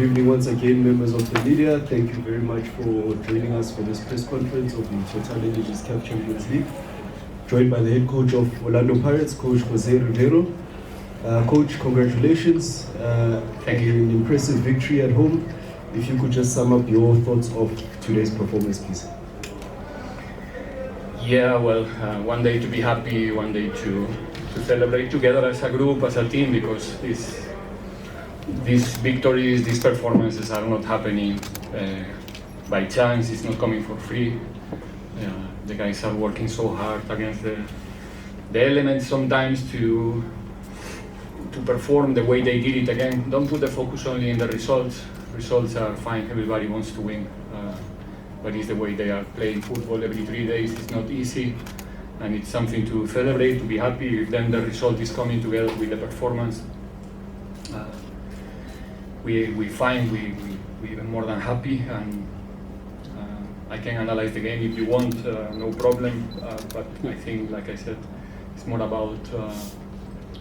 evening once again, members of the media. Thank you very much for joining us for this press conference of the Total Energies CAF Champions League. Joined by the head coach of Orlando Pirates, Coach Jose Riveiro. Coach, congratulations. Thank you. An impressive victory at home. If you could just sum up your thoughts of today's performance, please. Yeah, well, one day to be happy, one day to celebrate together as a group, as a team, because these victories, these performances are not happening by chance. It's not coming for free. The guys are working so hard against the elements sometimes to perform the way they did it again. Don't put the focus only in the results. Results are fine, everybody wants to win. But it's the way they are playing football every 3 days. It's not easy, and it's something to celebrate, to be happy. If then the result is coming together with the performance, we find we even more than happy. And I can analyze the game if you want, no problem. But I think, like I said, it's more about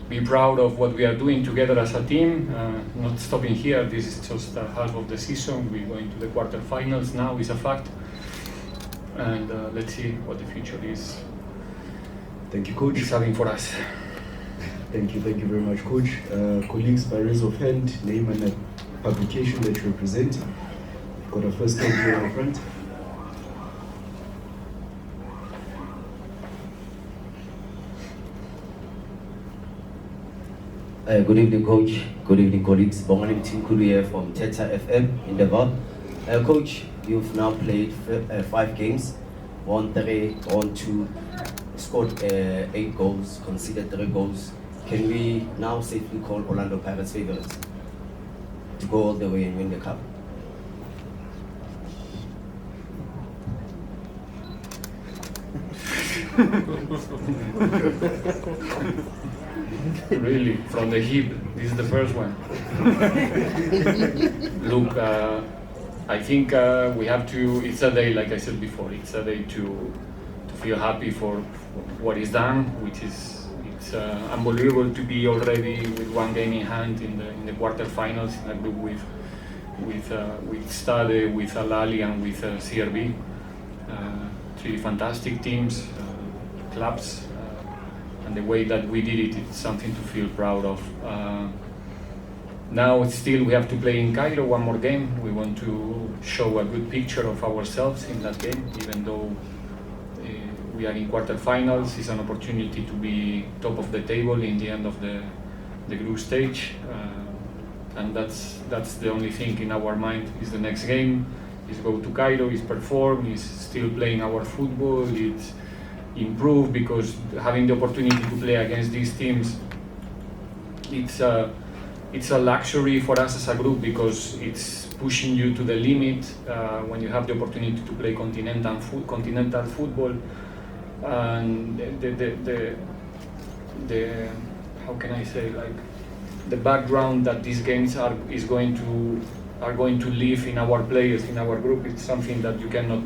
be proud of what we are doing together as a team, not stopping here. This is just half of the season. We're going to the quarterfinals now, is a fact. And let's see what the future is. Thank you, Coach. Is having for us. Thank you very much, Coach. Colleagues, by raise of hand, name and publication that you represent. We've got a first name here in front. Good evening, Coach. Good evening, colleagues. Bongalim Team Kulu here from Teta FM in the VAR. Coach, you've now played 5 games, won 3, won 2, scored 8 goals, conceded 3 goals. Can we now safely call Orlando Pirates favorites to go all the way and win the cup? Really, from the hip, this is the first one. Look, I think we have to, it's a day, like I said before, it's a day to feel happy for what is done, which is, it's unbelievable to be already with 1 game in hand in the quarterfinals in a group with Stade, with Al Ahly and with CRB. 3 fantastic teams, clubs. And the way that we did it, it's something to feel proud of. Now still we have to play in Cairo 1 more game. We want to show a good picture of ourselves in that game, even though we are in quarterfinals. It's an opportunity to be top of the table in the end of the group stage. And that's the only thing in our mind, is the next game, is go to Cairo, is perform, is still playing our football, it's improve, because having the opportunity to play against these teams, it's a luxury for us as a group, because it's pushing you to the limit when you have the opportunity to play continental football. And the how can I say, like, the background that these games are going to leave in our players, in our group, it's something that you cannot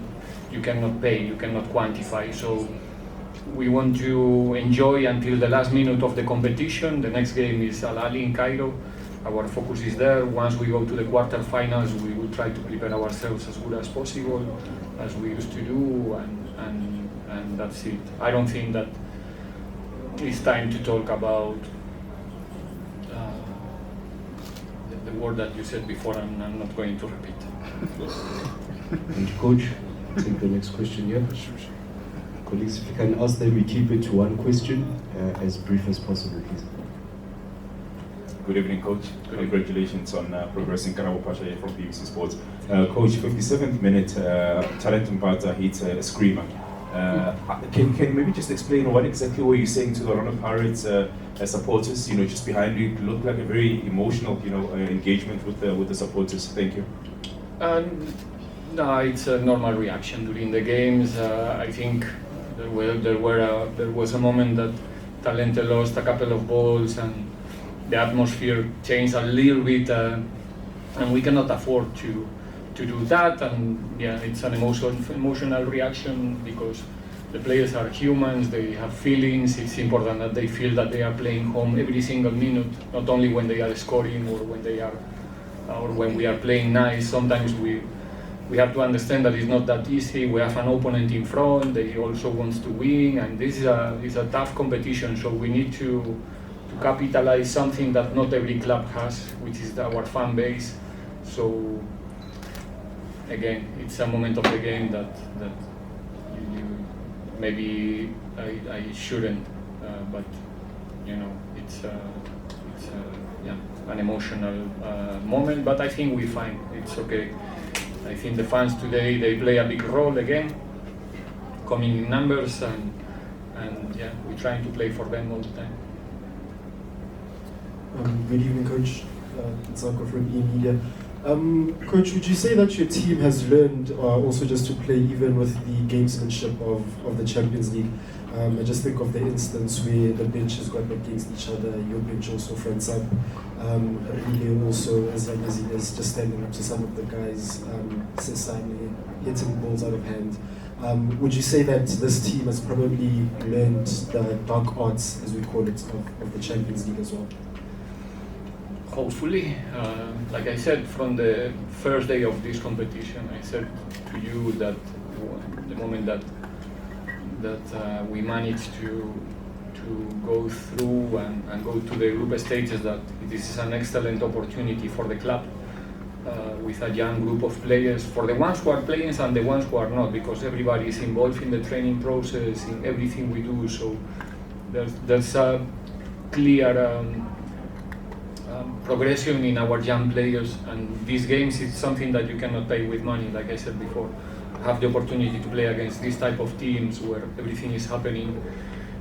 pay, you cannot quantify. So we want to enjoy until the last minute of the competition. The next game is Al Ahly in Cairo. Our focus is there. Once we go to the quarterfinals, we will try to prepare ourselves as good as possible, as we used to do, and that's it. I don't think that it's time to talk about the word that you said before, and I'm not going to repeat. Thank you, Coach. Take the next question here. Colleagues, if you can ask them, we keep it to 1 question, as brief as possible, please. Good evening, Coach. Congratulations on progressing. Karabo Pasha here from BBC Sports. Coach, 57th minute, Talent Mpata hits a screamer. Can you maybe just explain what exactly were you saying to the Orlando Pirates supporters? Just behind you, it looked like a very emotional, engagement with the supporters. Thank you. No, it's a normal reaction during the games. I think there was a moment that Talente lost a couple of balls, and the atmosphere changed a little bit, and we cannot afford to do that. And yeah, it's an emotional reaction, because the players are humans, they have feelings. It's important that they feel that they are playing home every single minute, not only when they are scoring or when they are or when we are playing nice, sometimes we have to understand that it's not that easy. We have an opponent in front, they also wants to win, and this is a tough competition, so we need to capitalize something that not every club has, which is our fan base. So again, it's a moment of the game that maybe I shouldn't, but you know, it's an emotional moment, but I think we find it's okay. I think the fans today, they play a big role again, coming in numbers, and yeah, we're trying to play for them all the time. Good evening, Coach. Zako from E-Media. Coach, would you say that your team has learned also just to play even with the gamesmanship of the Champions League? I just think of the instance where the benches got against each other, your bench also fronts up. Really also, as young as he is, just standing up to some of the guys, Sesane, hitting balls out of hand. Would you say that this team has probably learned the dark arts, as we call it, of the Champions League as well? Hopefully, like I said, from the first day of this competition, I said to you that the moment that we managed to go through and go to the group stages, that this is an excellent opportunity for the club with a young group of players, for the ones who are playing and the ones who are not, because everybody is involved in the training process, in everything we do. So there's a clear progression in our young players, and these games is something that you cannot pay with money. Like I said before, have the opportunity to play against this type of teams where everything is happening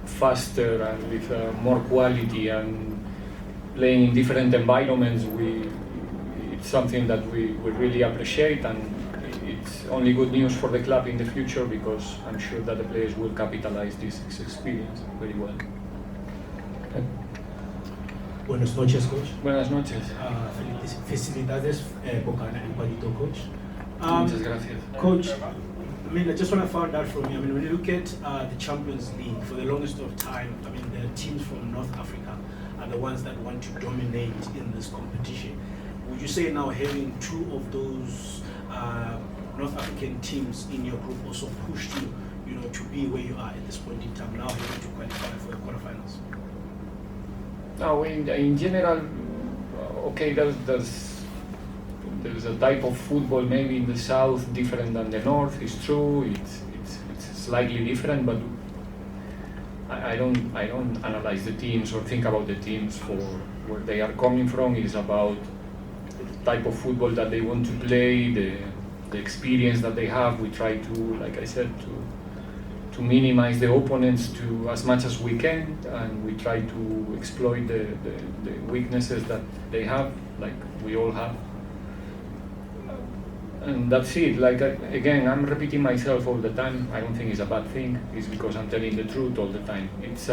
faster and with more quality, and playing in different environments. It's something that we really appreciate, and it's only good news for the club in the future, because I'm sure that the players will capitalize this experience very well. Buenas noches, Coach. Buenas noches. Felicidades, Bocana and Palito, Coach. Muchas gracias. Coach, I mean, I just want to find out from you, I mean, when you look at the Champions League, for the longest of time, I mean, the teams from North Africa are the ones that want to dominate in this competition. Would you say now having two of those North African teams in your group also pushed you, you know, to be where you are at this point in time, now having to qualify for the quarterfinals? No, in general, okay, there's a type of football maybe in the south different than the north. It's true. It's slightly different, but I don't analyze the teams or think about the teams for where they are coming from. It's about the type of football that they want to play, the experience that they have. We try to, like I said, to minimize the opponents to as much as we can, and we try to exploit the weaknesses that they have, like we all have. And that's it. Like again, I'm repeating myself all the time. I don't think it's a bad thing. It's because I'm telling the truth all the time. It's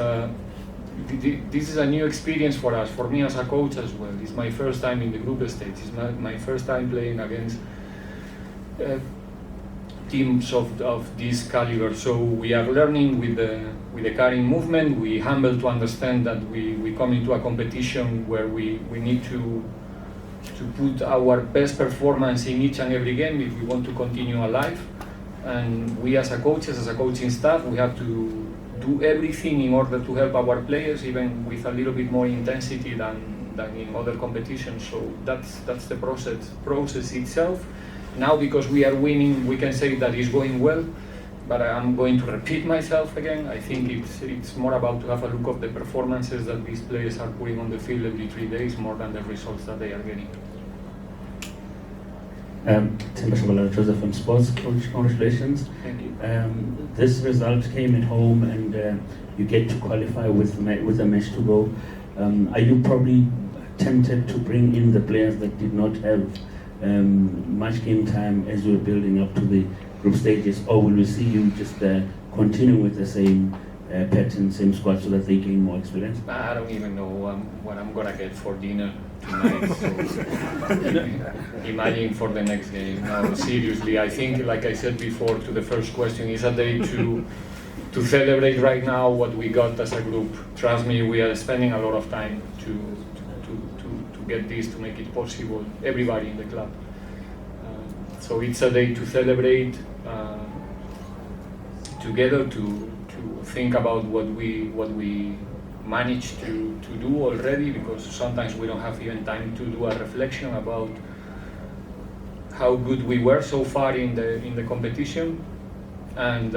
this is a new experience for us, for me as a coach as well. It's my first time in the group stage. It's my first time playing against teams of this caliber. So we are learning with the carrying movement. We humble to understand that we come into a competition where we need to put our best performance in each and every game if we want to continue alive. And we as a coaches, as a coaching staff, we have to do everything in order to help our players, even with a little bit more intensity than in other competitions. So that's the process itself. Now, because we are winning, we can say that it's going well, but I'm going to repeat myself again. I think it's more about to have a look of the performances that these players are putting on the field every 3 days, more than the results that they are getting. Joseph from Sports, Coach, congratulations. Thank you. This result came at home, and you get to qualify with a match to go. Are you probably tempted to bring in the players that did not have much game time as you were building up to the group stages, or will we see you just continue with the same pattern, same squad, so that they gain more experience? I don't even know what I'm gonna get for dinner tonight. So imagine for the next game. No, seriously, I think, like I said before to the first question, it's a day to celebrate right now what we got as a group. Trust me, we are spending a lot of time to get this, to make it possible, everybody in the club. So it's a day to celebrate together, to think about what we managed to do already, because sometimes we don't have even time to do a reflection about how good we were so far in the competition. And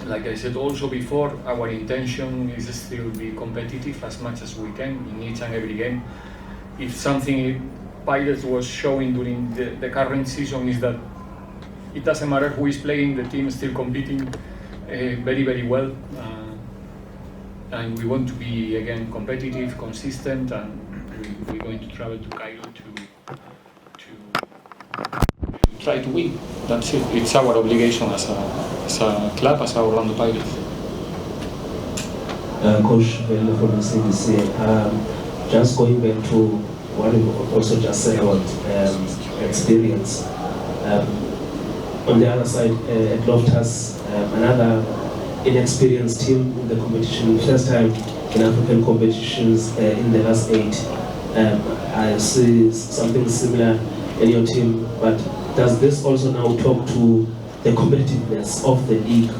like I said also before, our intention is still be competitive as much as we can in each and every game. If something Pirates was showing during the current season is that it doesn't matter who is playing, the team is still competing very, very well. And we want to be, again, competitive, consistent, and we're going to travel to Cairo to try to win. That's it. It's our obligation as a club, as our Orlando Pirates. Coach Velo from the CBC, just going back to what you also just said about experience. On the other side, at Loftus, another inexperienced team in the competition, first time in African competitions in the last 8. I see something similar in your team, but does this also now talk to the competitiveness of the league,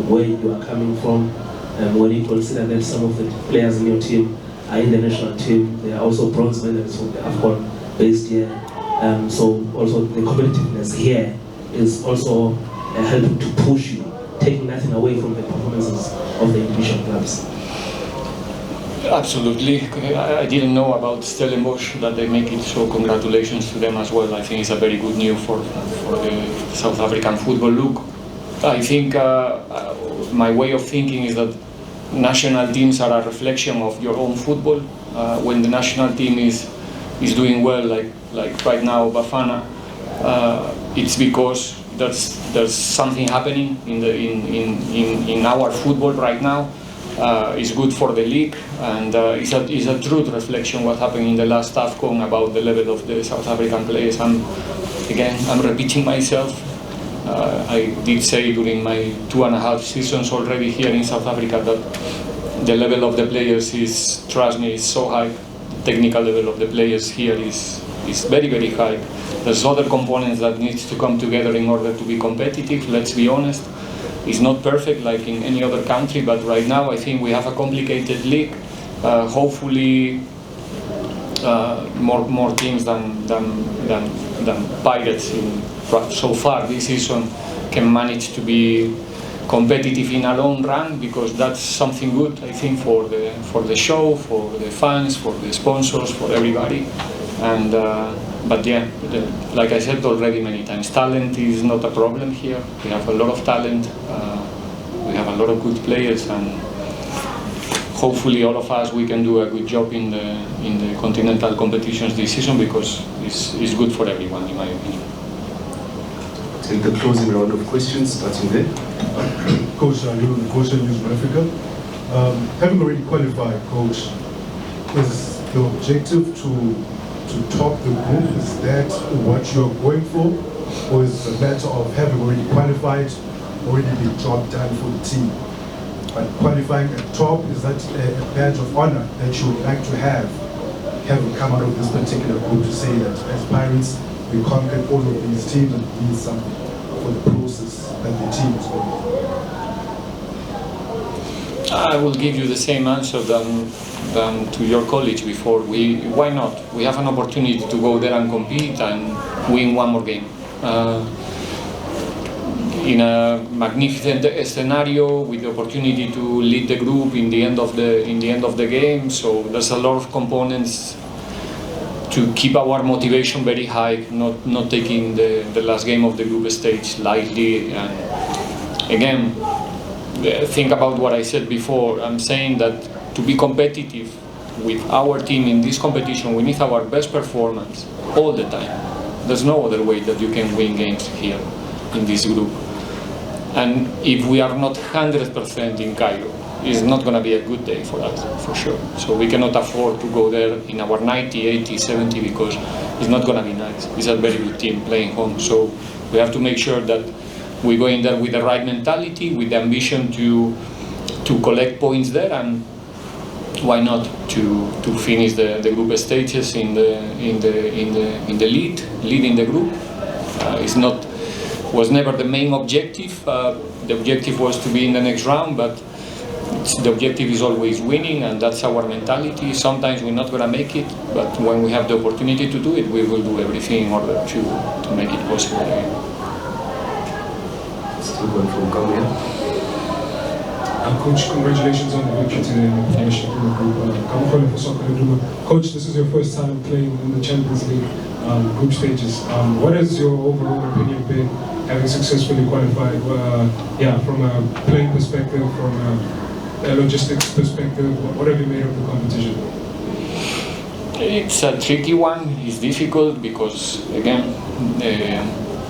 where you are coming from, when you consider that some of the players in your team are in the national team, they are also bronze medalists from the AFCON based here, so also the competitiveness here is also helping to push you, taking nothing away from the performances of the individual clubs. Absolutely. I didn't know about Stellenbosch, that they make it, so congratulations to them as well. I think it's a very good news for the South African football. Look, I think my way of thinking is that national teams are a reflection of your own football. When the national team is doing well, like right now Bafana, it's because there's something happening in our football right now. It's good for the league, and it's a true reflection what happened in the last AFCON about the level of the South African players. I'm repeating myself. I did say during my 2.5 seasons already here in South Africa that the level of the players is, trust me, is so high. The technical level of the players here is very, very high. There's other components that needs to come together in order to be competitive, let's be honest. It's not perfect like in any other country, but right now I think we have a complicated league. Hopefully more teams than Pirates so far this season can manage to be competitive in a long run, because that's something good, I think, for the show, for the fans, for the sponsors, for everybody. And but yeah, like I said already many times, talent is not a problem here. We have a lot of talent, we have a lot of good players, and hopefully all of us, we can do a good job in the continental competitions this season, because it's good for everyone, in my opinion. Take the closing round of questions, starting there. Coach, you're the coach of News Africa. Having already qualified, Coach, is the objective to top the group? Is that what you're going for? Or is it a matter of having already qualified, already the job done for the team? But qualifying at top, is that a badge of honor that you would like to have, having come out of this particular group, to say that as Pirates, we conquered all of these teams and it means something for the process that the team is going through? I will give you the same answer than to your colleagues before. Why not? We have an opportunity to go there and compete and win one more game. In a magnificent scenario, with the opportunity to lead the group in the end of the game. So there's a lot of components to keep our motivation very high, not taking the last game of the group stage lightly. And again, think about what I said before. I'm saying that to be competitive with our team in this competition, we need our best performance all the time. There's no other way that you can win games here in this group. And if we are not 100% in Cairo, it's not going to be a good day for us, for sure. So we cannot afford to go there in our 90, 80, 70, because it's not going to be nice. It's a very good team playing home. So we have to make sure that we go in there with the right mentality, with the ambition to collect points there, and why not to finish the group stages in the leading the group. Was never the main objective. The objective was to be in the next round, but the objective is always winning, and that's our mentality. Sometimes we're not going to make it, but when we have the opportunity to do it, we will do everything in order to make it possible again. Still going from Gambia. Coach, congratulations on the victory today in the partnership in the group. Coach, this is your first time playing in the Champions League group stages. What has your overall opinion been, having successfully qualified? From a playing perspective, from a logistics perspective, what have you made of the competition? It's a tricky one. It's difficult because, again,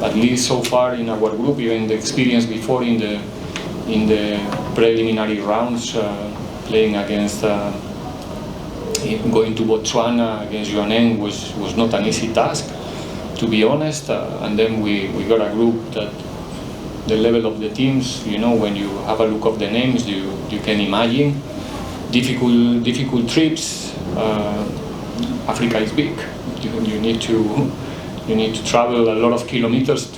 at least so far in our group, even the experience before in the preliminary rounds, playing against, going to Botswana against UNN was not an easy task, to be honest. And then we got a group that the level of the teams, you know, when you have a look of the names, you can imagine. Difficult trips. Africa is big. You need to travel a lot of kilometers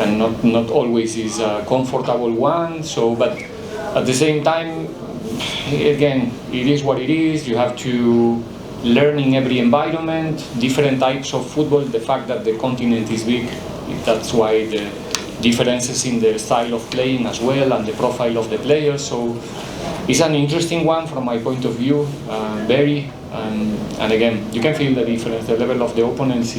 and not always is a comfortable one. So, but at the same time, again, it is what it is. You have to learn in every environment, different types of football. The fact that the continent is big, that's why the differences in the style of playing as well and the profile of the players. So it's an interesting one from my point of view, very. And again, you can feel the difference. The level of the opponents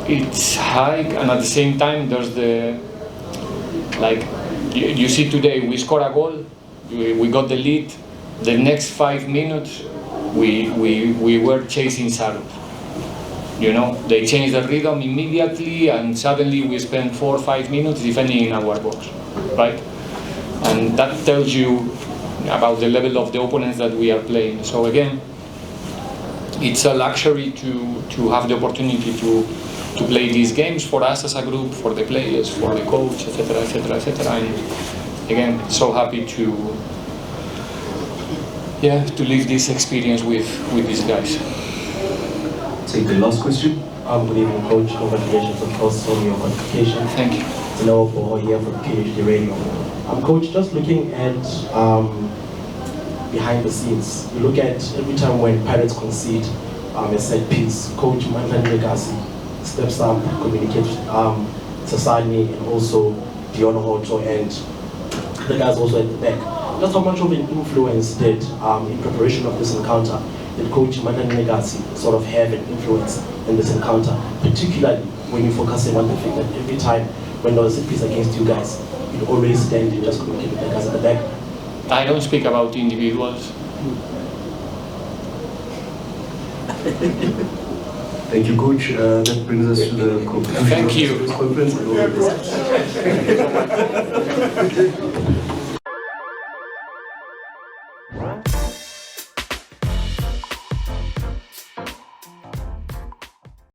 it's high, and at the same time there's you see today we score a goal, we got the lead. The next 5 minutes we were chasing Saru. You know, they changed the rhythm immediately, and suddenly we spent 4 or 5 minutes defending in our box, right? And that tells you about the level of the opponents that we are playing. So again, it's a luxury to have the opportunity to play these games for us as a group, for the players, for the coach, etc., etc., etc. And again, so happy to live this experience with these guys. Take the last question. Good evening, Coach. Congratulations, of course, on your qualification. Thank you. It's an hour for here for PhD Radio. Coach, just looking at behind the scenes, you look at every time when Pirates concede a set piece, Coach Mantan Legacy steps up, communicates Sasani and also Dion Hoto and the guys also at the back. Just how much of an influence did, in preparation of this encounter, did Coach Mantan Legacy sort of have an influence in this encounter, particularly when you're focusing on the fact that every time when there was a set piece against you guys, you always stand and just communicate with the guys at the back? I don't speak about individuals. Thank you, Coach. That brings us to the conclusion Thank of you. this conference.